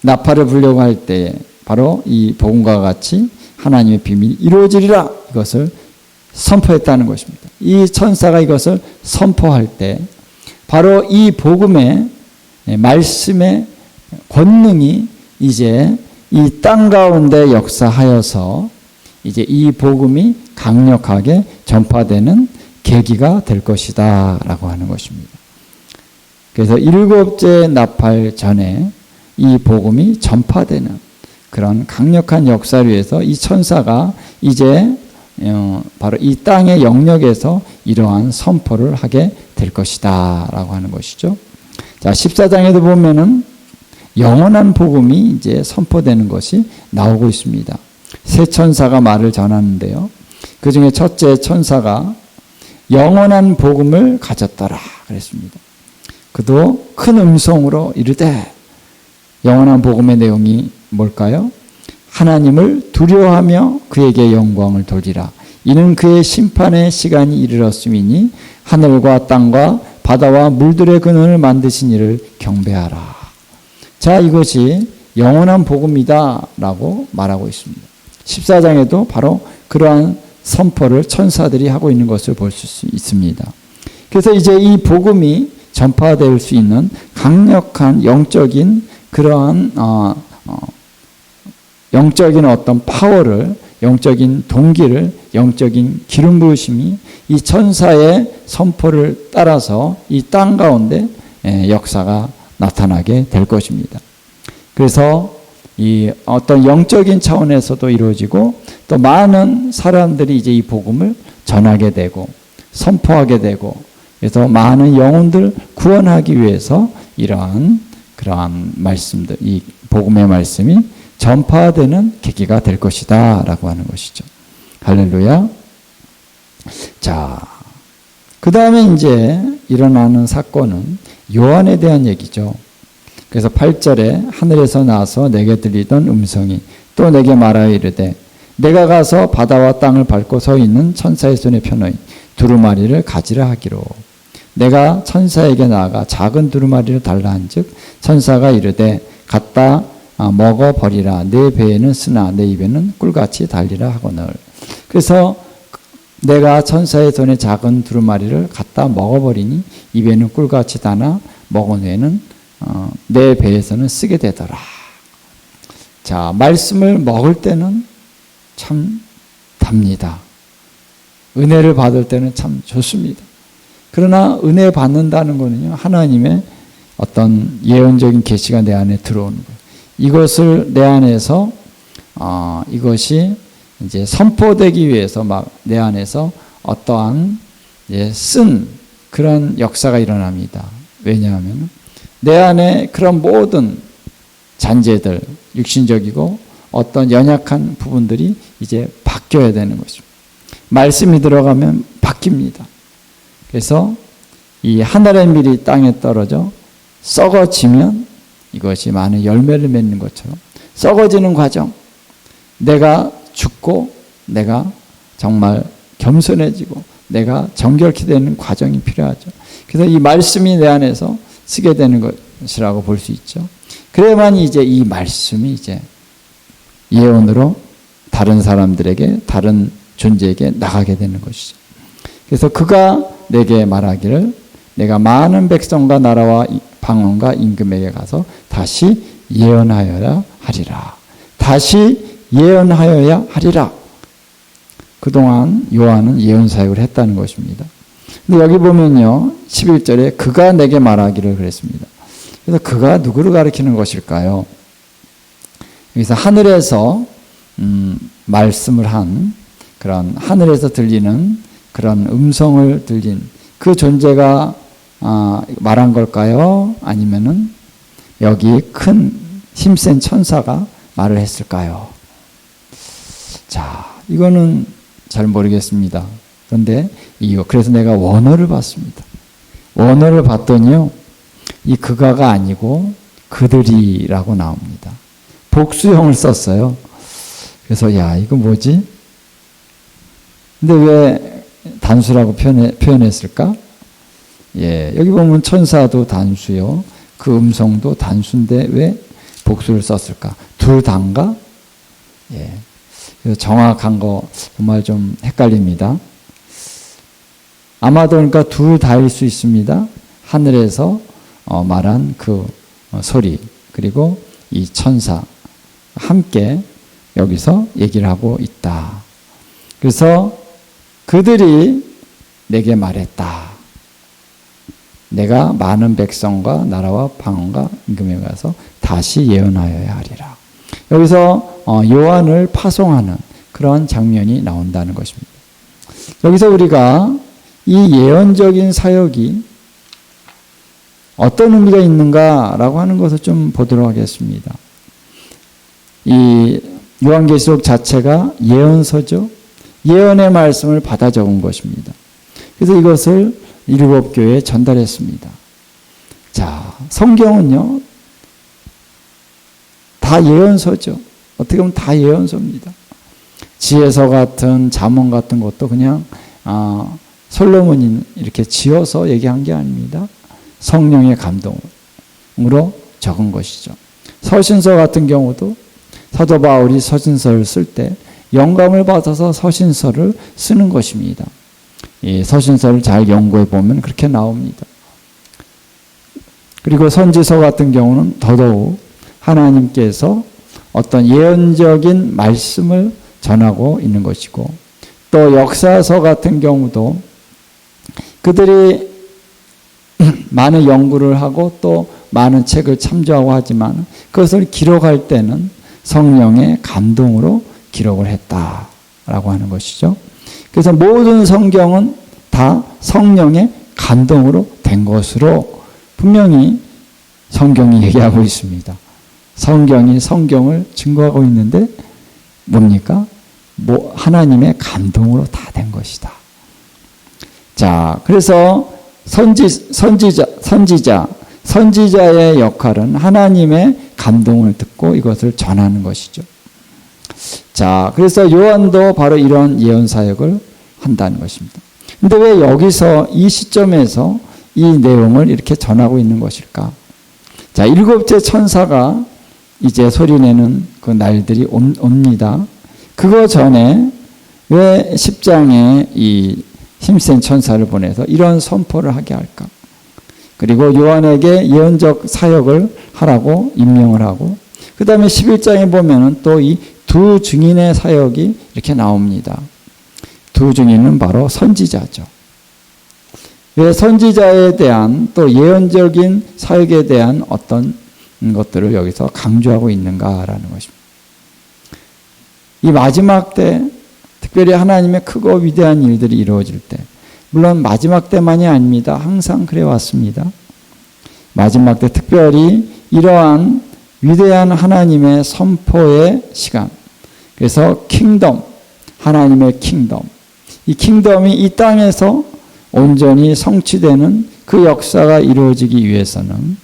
나팔을 불려고 할 때 바로 이 복음과 같이 하나님의 비밀이 이루어지리라 이것을 선포했다는 것입니다. 이 천사가 이것을 선포할 때 바로 이 복음의 말씀의 권능이 이제 이 땅 가운데 역사하여서 이제 이 복음이 강력하게 전파되는 계기가 될 것이다 라고 하는 것입니다. 그래서 7째 나팔 전에 이 복음이 전파되는 그런 강력한 역사를 위해서 이 천사가 이제 바로 이 땅의 영역에서 이러한 선포를 하게 될 것이다 라고 하는 것이죠. 자, 14장에도 보면은 영원한 복음이 이제 선포되는 것이 나오고 있습니다. 세 천사가 말을 전하는데요. 그 중에 첫째 천사가 영원한 복음을 가졌더라 그랬습니다. 그도 큰 음성으로 이르되, 영원한 복음의 내용이 뭘까요? 하나님을 두려워하며 그에게 영광을 돌리라. 이는 그의 심판의 시간이 이르렀음이니 하늘과 땅과 바다와 물들의 근원을 만드신 이를 경배하라. 자, 이것이 영원한 복음이다 라고 말하고 있습니다. 14장에도 바로 그러한 선포를 천사들이 하고 있는 것을 볼 수 있습니다. 그래서 이제 이 복음이 전파될 수 있는 강력한 영적인 그러한 영적인 어떤 파워를, 영적인 동기를, 영적인 기름 부으심이 이 천사의 선포를 따라서 이 땅 가운데 역사가 나타나게 될 것입니다. 그래서 이 어떤 영적인 차원에서도 이루어지고 또 많은 사람들이 이제 이 복음을 전하게 되고 선포하게 되고 그래서 많은 영혼들 구원하기 위해서 이러한 그러한 말씀들, 이 복음의 말씀이 전파되는 계기가 될 것이다 라고 하는 것이죠. 할렐루야. 자, 그 다음에 이제 일어나는 사건은 요한에 대한 얘기죠. 그래서 8절에 하늘에서 나서 내게 들리던 음성이 또 내게 말하여 이르되, 내가 가서 바다와 땅을 밟고 서 있는 천사의 손에 펴놓이 두루마리를 가지라 하기로. 내가 천사에게 나아가 작은 두루마리를 달라 한즉 천사가 이르되 갖다 먹어버리라. 내 배에는 쓰나 내 입에는 꿀같이 달리라 하거늘. 그래서 내가 천사의 손에 작은 두루마리를 갖다 먹어버리니 입에는 꿀같이 다나 먹은 후에는 내 배에서는 쓰게 되더라. 자, 말씀을 먹을 때는 참 답니다. 은혜를 받을 때는 참 좋습니다. 그러나 은혜 받는다는 것은요, 하나님의 어떤 예언적인 계시가 내 안에 들어오는 거예요. 이것을 내 안에서 이것이 이제 선포되기 위해서 막 내 안에서 어떠한 쓴 그런 역사가 일어납니다. 왜냐하면 내 안에 그런 모든 잔재들, 육신적이고 어떤 연약한 부분들이 이제 바뀌어야 되는 것입니다. 말씀이 들어가면 바뀝니다. 그래서 이 하늘의 밀이 땅에 떨어져 썩어지면 이것이 많은 열매를 맺는 것처럼 썩어지는 과정, 내가 죽고 내가 정말 겸손해지고 내가 정결케 되는 과정이 필요하죠. 그래서 이 말씀이 내 안에서 쓰게 되는 것이라고 볼 수 있죠. 그래야만 이제 이 말씀이 이제 예언으로 다른 사람들에게, 다른 존재에게 나가게 되는 것이죠. 그래서 그가 내게 말하기를 내가 많은 백성과 나라와 방언과 임금에게 가서 다시 예언하여야 하리라. 다시 예언하여야 하리라. 그동안 요한은 예언 사역을 했다는 것입니다. 근데 여기 보면요, 11절에 그가 내게 말하기를 그랬습니다. 그래서 그가 누구를 가리키는 것일까요? 여기서 하늘에서 말씀을 한 그런 하늘에서 들리는 그런 음성을 들린 그 존재가 말한 걸까요? 아니면은 여기 큰 힘센 천사가 말을 했을까요? 자, 이거는 잘 모르겠습니다. 그런데 그래서 내가 원어를 봤습니다. 원어를 봤더니요, 이 그가가 아니고 그들이라고 나옵니다. 복수형을 썼어요. 그래서 야, 이거 뭐지? 근데 왜 단수라고 표현했을까? 예, 여기 보면 천사도 단수요. 그 음성도 단수인데 왜 복수를 썼을까? 둘 다인가? 예. 그래서 정확한 거 정말 좀 헷갈립니다. 아마도 그러니까 둘 다일 수 있습니다. 하늘에서 말한 그 소리, 그리고 이 천사 함께 여기서 얘기를 하고 있다. 그래서 그들이 내게 말했다. 내가 많은 백성과 나라와 방언과 임금에 가서 다시 예언하여야 하리라. 여기서 요한을 파송하는 그런 장면이 나온다는 것입니다. 여기서 우리가 이 예언적인 사역이 어떤 의미가 있는가라고 하는 것을 좀 보도록 하겠습니다. 이 요한계시록 자체가 예언서죠. 예언의 말씀을 받아 적은 것입니다. 그래서 이것을 일곱 교회에 전달했습니다. 자, 성경은요, 다 예언서죠. 어떻게 보면 다 예언서입니다. 지혜서 같은 잠언 같은 것도 그냥 솔로몬이 이렇게 지어서 얘기한 게 아닙니다. 성령의 감동으로 적은 것이죠. 서신서 같은 경우도 사도 바울이 서신서를 쓸 때 영감을 받아서 서신서를 쓰는 것입니다. 이 서신서를 잘 연구해 보면 그렇게 나옵니다. 그리고 선지서 같은 경우는 더더욱 하나님께서 어떤 예언적인 말씀을 전하고 있는 것이고, 또 역사서 같은 경우도 그들이 많은 연구를 하고 또 많은 책을 참조하고 하지만 그것을 기록할 때는 성령의 감동으로 기록을 했다라고 하는 것이죠. 그래서 모든 성경은 다 성령의 감동으로 된 것으로 분명히 성경이 얘기하고 있습니다. 성경이 성경을 증거하고 있는데 뭡니까? 하나님의 감동으로 다 된 것이다. 자, 그래서 선지자의 역할은 하나님의 감동을 듣고 이것을 전하는 것이죠. 자, 그래서 요한도 바로 이런 예언 사역을 한다는 것입니다. 근데 왜 여기서 이 시점에서 이 내용을 이렇게 전하고 있는 것일까? 자, 일곱째 천사가 이제 소리내는 그 날들이 옵니다. 그거 전에 왜 10장에 이 힘센 천사를 보내서 이런 선포를 하게 할까? 그리고 요한에게 예언적 사역을 하라고 임명을 하고, 그 다음에 11장에 보면은 또 이 두 증인의 사역이 이렇게 나옵니다. 두 증인은 바로 선지자죠. 왜 선지자에 대한 또 예언적인 사역에 대한 어떤 것들을 여기서 강조하고 있는가라는 것입니다. 이 마지막 때, 특별히 하나님의 크고 위대한 일들이 이루어질 때, 물론 마지막 때만이 아닙니다. 항상 그래 왔습니다. 마지막 때 특별히 이러한 위대한 하나님의 선포의 시간, 그래서 킹덤, 하나님의 킹덤, 이 킹덤이 이 땅에서 온전히 성취되는 그 역사가 이루어지기 위해서는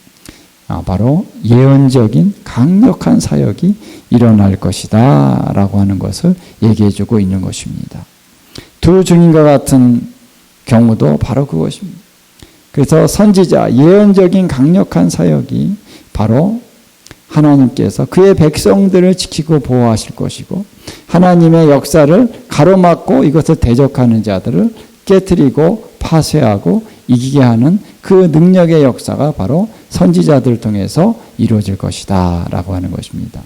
바로 예언적인 강력한 사역이 일어날 것이다 라고 하는 것을 얘기해 주고 있는 것입니다. 두 증인과 같은 경우도 바로 그것입니다. 그래서 선지자, 예언적인 강력한 사역이 바로 하나님께서 그의 백성들을 지키고 보호하실 것이고, 하나님의 역사를 가로막고 이것을 대적하는 자들을 깨트리고 파쇄하고 이기게 하는 그 능력의 역사가 바로 선지자들을 통해서 이루어질 것이다 라고 하는 것입니다.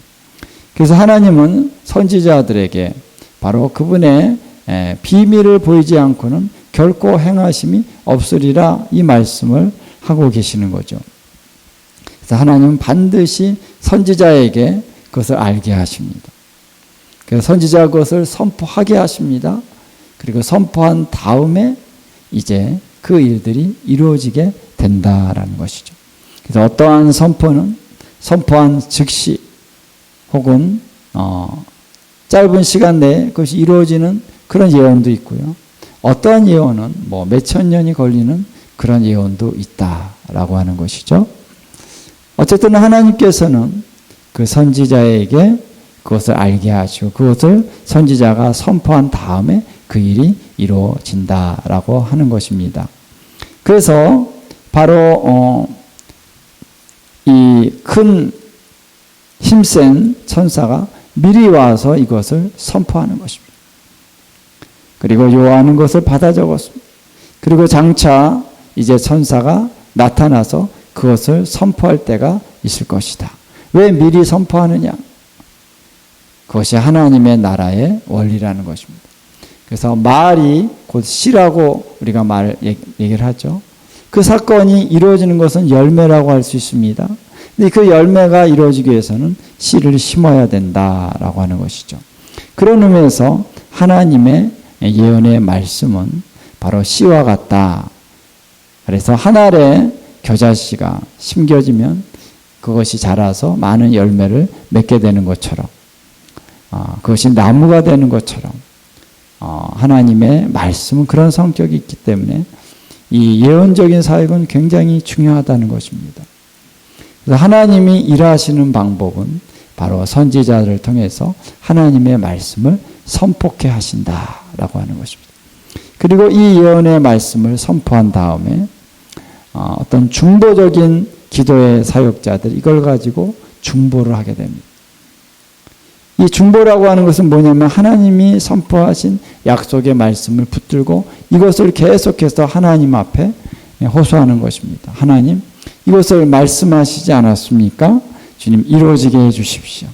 그래서 하나님은 선지자들에게 바로 그분의 비밀을 보이지 않고는 결코 행하심이 없으리라 이 말씀을 하고 계시는 거죠. 그래서 하나님은 반드시 선지자에게 그것을 알게 하십니다. 그래서 선지자가 그것을 선포하게 하십니다. 그리고 선포한 다음에 이제 그 일들이 이루어지게 된다라는 것이죠. 그래서 어떠한 선포는 선포한 즉시 혹은 짧은 시간 내에 그것이 이루어지는 그런 예언도 있고요. 어떠한 예언은 뭐 몇천 년이 걸리는 그런 예언도 있다라고 하는 것이죠. 어쨌든 하나님께서는 그 선지자에게 그것을 알게 하시고 그것을 선지자가 선포한 다음에 그 일이 이루어진다라고 하는 것입니다. 그래서 바로 이 큰 힘센 천사가 미리 와서 이것을 선포하는 것입니다. 그리고 요한은 것을 받아 적었습니다. 그리고 장차 이제 천사가 나타나서 그것을 선포할 때가 있을 것이다. 왜 미리 선포하느냐? 그것이 하나님의 나라의 원리라는 것입니다. 그래서 말이 곧 씨라고 우리가 얘기를 하죠. 그 사건이 이루어지는 것은 열매라고 할 수 있습니다. 근데 그 열매가 이루어지기 위해서는 씨를 심어야 된다라고 하는 것이죠. 그런 의미에서 하나님의 예언의 말씀은 바로 씨와 같다. 그래서 한 알의 겨자씨가 심겨지면 그것이 자라서 많은 열매를 맺게 되는 것처럼 그것이 나무가 되는 것처럼 하나님의 말씀은 그런 성격이 있기 때문에 이 예언적인 사역은 굉장히 중요하다는 것입니다. 그래서 하나님이 일하시는 방법은 바로 선지자를 통해서 하나님의 말씀을 선포케 하신다라고 하는 것입니다. 그리고 이 예언의 말씀을 선포한 다음에 어떤 중보적인 기도의 사역자들 이걸 가지고 중보를 하게 됩니다. 이 중보라고 하는 것은 뭐냐면 하나님이 선포하신 약속의 말씀을 붙들고 이것을 계속해서 하나님 앞에 호소하는 것입니다. 하나님, 이것을 말씀하시지 않았습니까? 주님, 이루어지게 해주십시오.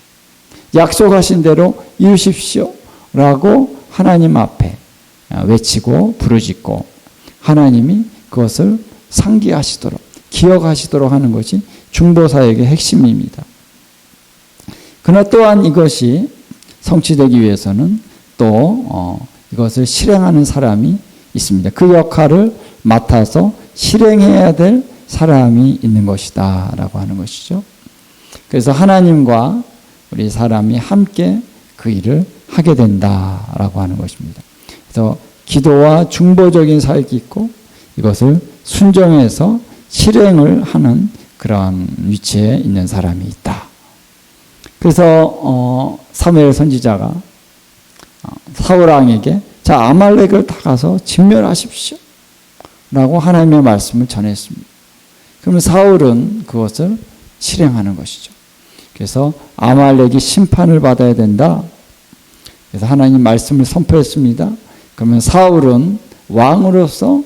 약속하신 대로 이루십시오. 라고 하나님 앞에 외치고 부르짖고 하나님이 그것을 상기하시도록 기억하시도록 하는 것이 중보사역의 핵심입니다. 그러나 또한 이것이 성취되기 위해서는 또 이것을 실행하는 사람이 있습니다. 그 역할을 맡아서 실행해야 될 사람이 있는 것이다 라고 하는 것이죠. 그래서 하나님과 우리 사람이 함께 그 일을 하게 된다라고 하는 것입니다. 그래서 기도와 중보적인 사역이 있고 이것을 순종해서 실행을 하는 그런 위치에 있는 사람이 있다. 그래서 사무엘 선지자가 사울 왕에게 자 아말렉을 다 가서 진멸하십시오 라고 하나님의 말씀을 전했습니다. 그러면 사울은 그것을 실행하는 것이죠. 그래서 아말렉이 심판을 받아야 된다. 그래서 하나님 말씀을 선포했습니다. 그러면 사울은 왕으로서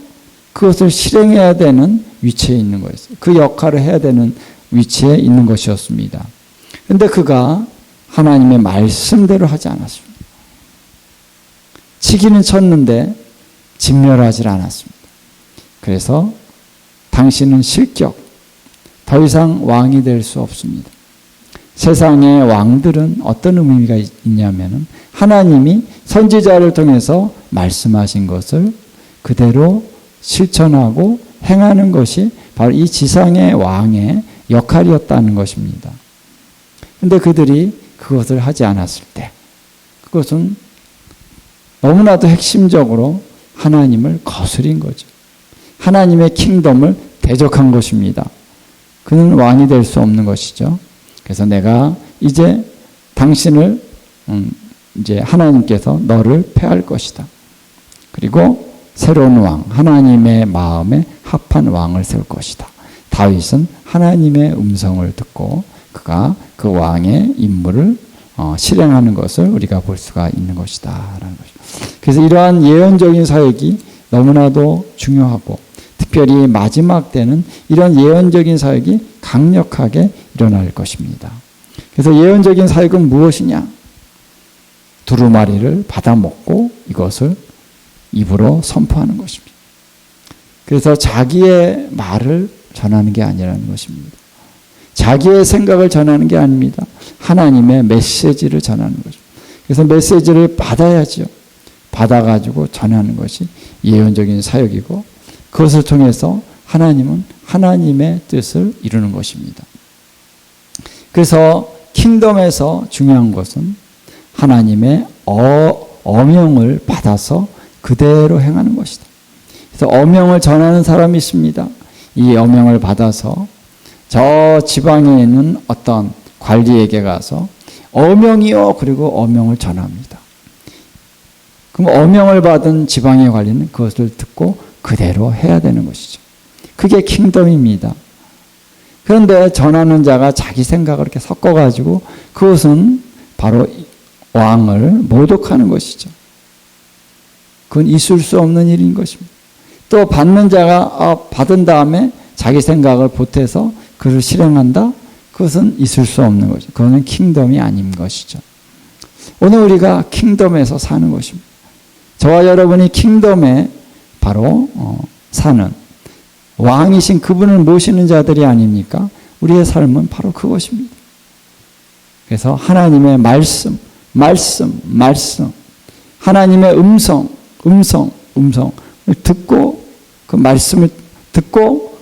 그것을 실행해야 되는 위치에 있는 거였어요. 그 역할을 해야 되는 위치에 있는 것이었습니다. 그런데 그가 하나님의 말씀대로 하지 않았습니다. 치기는 쳤는데 진멸하지 않았습니다. 그래서 당신은 실격, 더 이상 왕이 될 수 없습니다. 세상의 왕들은 어떤 의미가 있냐면 하나님이 선지자를 통해서 말씀하신 것을 그대로 실천하고 행하는 것이 바로 이 지상의 왕의 역할이었다는 것입니다. 그런데 그들이 그것을 하지 않았을 때 그것은 너무나도 핵심적으로 하나님을 거스린 거죠. 하나님의 킹덤을 대적한 것입니다. 그는 왕이 될 수 없는 것이죠. 그래서 내가 이제 당신을 이제 하나님께서 너를 폐할 것이다. 그리고 새로운 왕, 하나님의 마음에 합한 왕을 세울 것이다. 다윗은 하나님의 음성을 듣고 그가 그 왕의 임무를 실행하는 것을 우리가 볼 수가 있는 것이다. 라는 것이죠. 그래서 이러한 예언적인 사역이 너무나도 중요하고 특별히 마지막 때는 이런 예언적인 사역이 강력하게 일어날 것입니다. 그래서 예언적인 사역은 무엇이냐? 두루마리를 받아먹고 이것을 입으로 선포하는 것입니다. 그래서 자기의 말을 전하는 게 아니라는 것입니다. 자기의 생각을 전하는 게 아닙니다. 하나님의 메시지를 전하는 거죠. 그래서 메시지를 받아야죠. 받아가지고 전하는 것이 예언적인 사역이고 그것을 통해서 하나님은 하나님의 뜻을 이루는 것입니다. 그래서 킹덤에서 중요한 것은 하나님의 어명을 받아서 그대로 행하는 것이다. 그래서 어명을 전하는 사람이 있습니다. 이 어명을 받아서 저 지방에 있는 어떤 관리에게 가서 어명이요 그리고 어명을 전합니다. 그럼 어명을 받은 지방의 관리는 그것을 듣고 그대로 해야 되는 것이죠. 그게 킹덤입니다. 그런데 전하는 자가 자기 생각을 이렇게 섞어가지고 그것은 바로 왕을 모독하는 것이죠. 그건 있을 수 없는 일인 것입니다. 또 받는 자가 받은 다음에 자기 생각을 보태서 그를 실행한다? 그것은 있을 수 없는 거죠. 그거는 킹덤이 아닌 것이죠. 오늘 우리가 킹덤에서 사는 것입니다. 저와 여러분이 킹덤에 바로 사는 왕이신 그분을 모시는 자들이 아닙니까? 우리의 삶은 바로 그것입니다. 그래서 하나님의 말씀, 하나님의 음성을 듣고 그 말씀을 듣고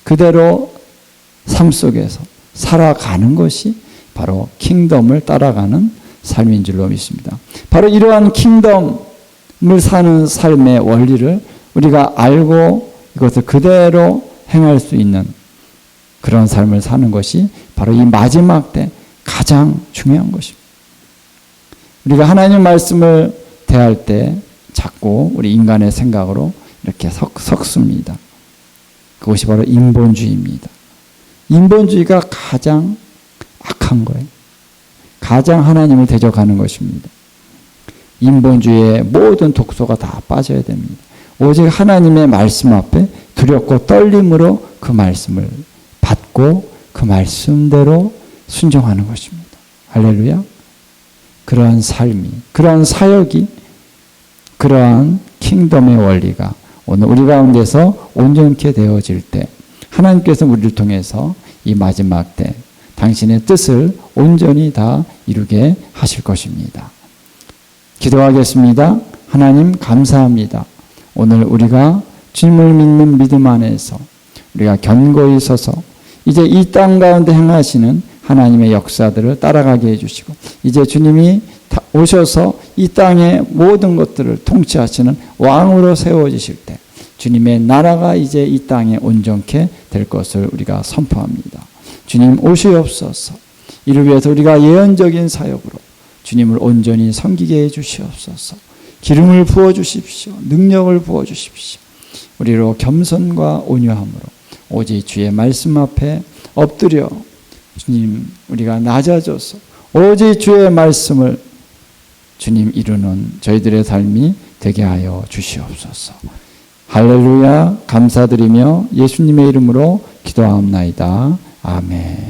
그대로 삶 속에서 살아가는 것이 바로 킹덤을 따라가는 삶인 줄로 믿습니다. 바로 이러한 킹덤을 사는 삶의 원리를 우리가 알고 이것을 그대로 행할 수 있는 그런 삶을 사는 것이 바로 이 마지막 때 가장 중요한 것입니다. 우리가 하나님 말씀을 대할 때 자꾸 우리 인간의 생각으로 이렇게 섞습니다. 그것이 바로 인본주의입니다. 인본주의가 가장 악한 거예요. 가장 하나님을 대적하는 것입니다. 인본주의의 모든 독소가 다 빠져야 됩니다. 오직 하나님의 말씀 앞에 두렵고 떨림으로 그 말씀을 받고 그 말씀대로 순종하는 것입니다. 할렐루야. 그러한 삶이, 그러한 사역이, 그러한 킹덤의 원리가 오늘 우리 가운데서 온전케 되어질 때 하나님께서 우리를 통해서 이 마지막 때 당신의 뜻을 온전히 다 이루게 하실 것입니다. 기도하겠습니다. 하나님 감사합니다. 오늘 우리가 주님을 믿는 믿음 안에서 우리가 견고히 서서 이제 이 땅 가운데 행하시는 하나님의 역사들을 따라가게 해주시고 이제 주님이 오셔서 이 땅의 모든 것들을 통치하시는 왕으로 세워지실 때 주님의 나라가 이제 이 땅에 온전케 될 것을 우리가 선포합니다. 주님 오시옵소서. 이를 위해서 우리가 예언적인 사역으로 주님을 온전히 섬기게 해주시옵소서. 기름을 부어주십시오. 능력을 부어주십시오. 우리로 겸손과 온유함으로 오직 주의 말씀 앞에 엎드려 주님 우리가 낮아져서 오직 주의 말씀을 주님 이루는 저희들의 삶이 되게 하여 주시옵소서. 할렐루야. 감사드리며 예수님의 이름으로 기도하옵나이다. 아멘.